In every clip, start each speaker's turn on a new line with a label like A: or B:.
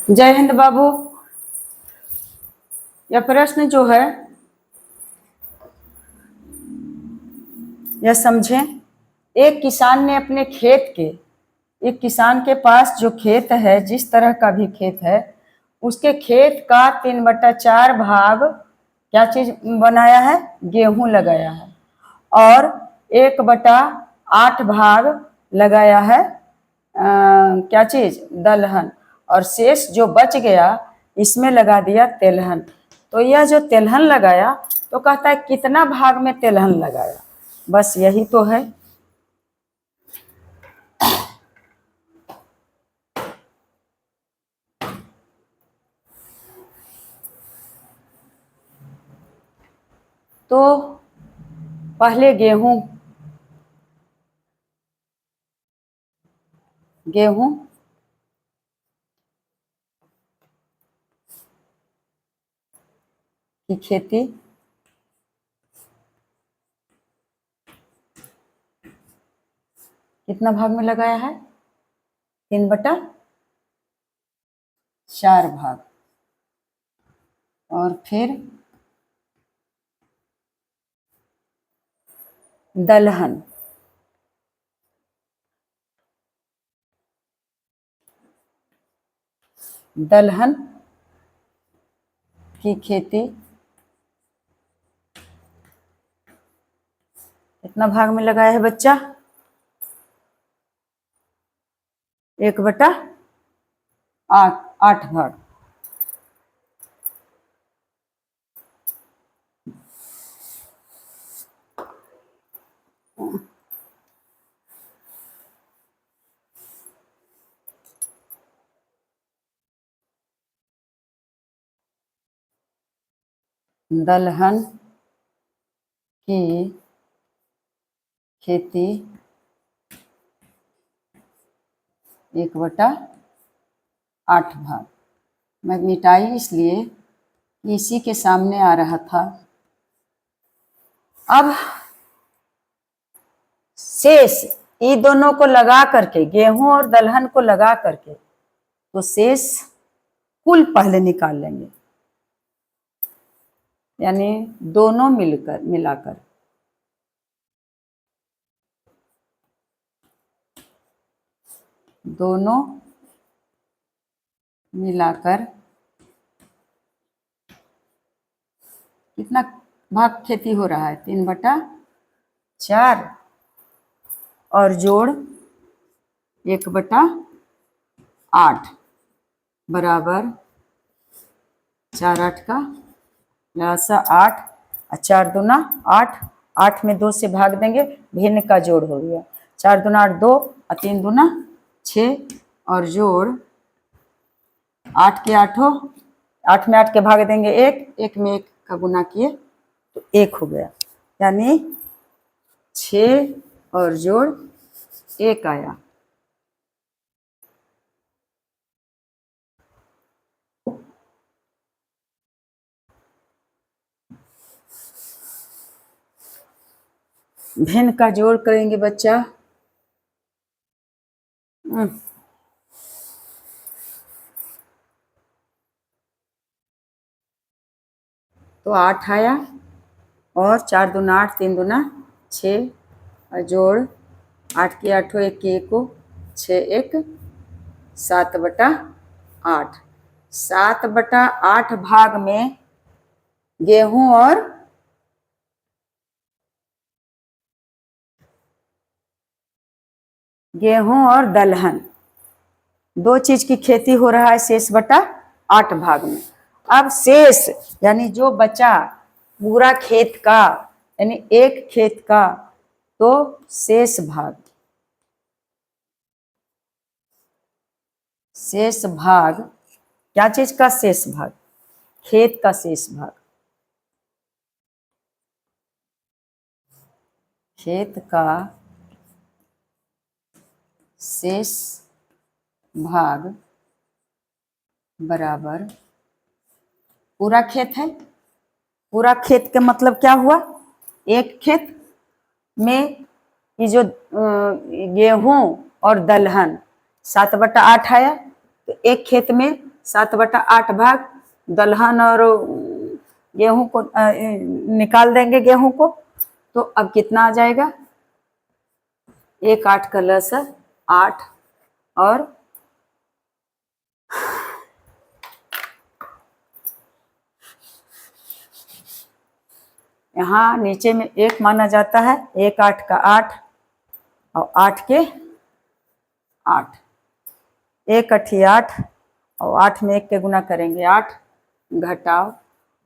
A: जय हिंद बाबू। यह प्रश्न जो है यह समझें। एक किसान ने अपने खेत के एक किसान के पास जो खेत है, जिस तरह का भी खेत है, उसके खेत का 3/4 भाग क्या चीज बनाया है? गेहूं लगाया है। और 1/8 भाग लगाया है क्या चीज? दलहन। और शेष जो बच गया इसमें लगा दिया तेलहन। तो यह जो तेलहन लगाया तो कहता है कितना भाग में तेलहन लगाया। बस यही तो है। तो पहले गेहूं की खेती कितना भाग में लगाया है? 3/4 भाग। और फिर दलहन की खेती कितना भाग में लगाया है बच्चा? 1/8 भाग। दलहन की खेती 1/8 भाग। मैं मिटाई इसलिए कि इसी के सामने आ रहा था। अब शेष ये दोनों को लगा करके, गेहूं और दलहन को लगा करके, तो शेष कुल पहले निकाल लेंगे, यानी दोनों मिलाकर दोनों मिलाकर कितना भाग खेती हो रहा है? 3/4 और जोड़ 1/8 बराबर 4/8 का 8 और 4 दूना 8। 8 में 2 से भाग देंगे, भिन्न का जोड़ हो गया। 4 दूना 8 2 और 3 दूना 6 और जोड़ 8 के 8 8 में 8 के भाग देंगे 1, 1 में 1 का गुना किए तो 1 हो गया, यानी 6 और जोड़ 1 आया। भिन्न का जोड़ करेंगे बच्चा। तो 8 आया और 4 दूना 8 3 दूना 6 और जोड़ 8 के 8 1 के 1 6 1 7/8। 7/8 भाग में गेहूं और दलहन दो चीज की खेती हो रहा है शेष बटा 8 भाग में। अब शेष यानी जो बचा पूरा खेत का, यानी एक खेत का, तो शेष भाग क्या चीज का शेष भाग? खेत का शेष भाग। खेत का शेष भाग बराबर पूरा खेत है। पूरा खेत का मतलब क्या हुआ? एक खेत में ये जो गेहूं और दलहन 7/8 आया, तो एक खेत में 7/8 भाग दलहन और गेहूं को निकाल देंगे गेहूं को, तो अब कितना आ जाएगा? 1 8 का लसर 8 और यहाँ नीचे में 1 माना जाता है। 1 8 का 8 और 8 के 8, 1 8 8 और 8 में 1 के गुना करेंगे 8, घटाओ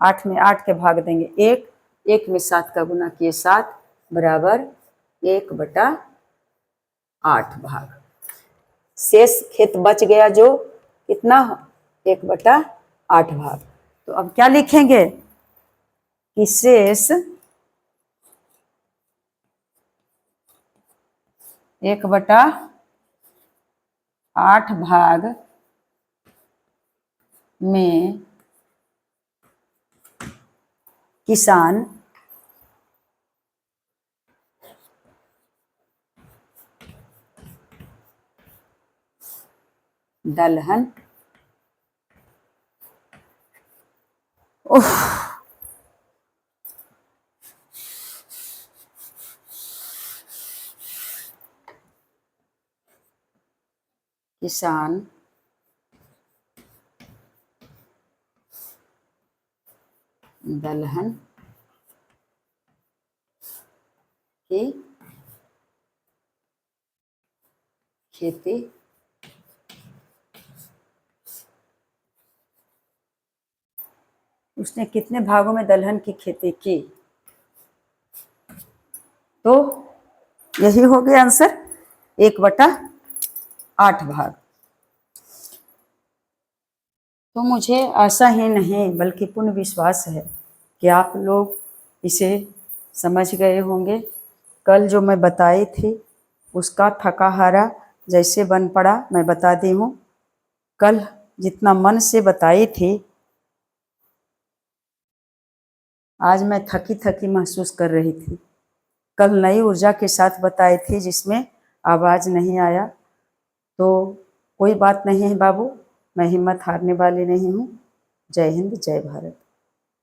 A: 8 में 8 के भाग देंगे 1, 1 में 7 का गुना किए 7 बराबर 1/8 भाग। शेष खेत बच गया जो कितना? 1/8 भाग। तो अब क्या लिखेंगे कि शेष 1/8 भाग में किसान दलहन किसान दलहन की खेती उसने कितने भागों में दलहन की खेती की? तो यही हो गया आंसर, 1/8 भाग। तो मुझे आशा ही नहीं बल्कि पूर्ण विश्वास है कि आप लोग इसे समझ गए होंगे। कल जो मैं बताई थी उसका थका हारा जैसे बन पड़ा मैं बता दी हूँ। कल जितना मन से बताई थी आज मैं थकी थकी महसूस कर रही थी। कल नई ऊर्जा के साथ बताई थी जिसमें आवाज़ नहीं आया। तो कोई बात नहीं है बाबू, मैं हिम्मत हारने वाली नहीं हूँ। जय हिंद, जय भारत।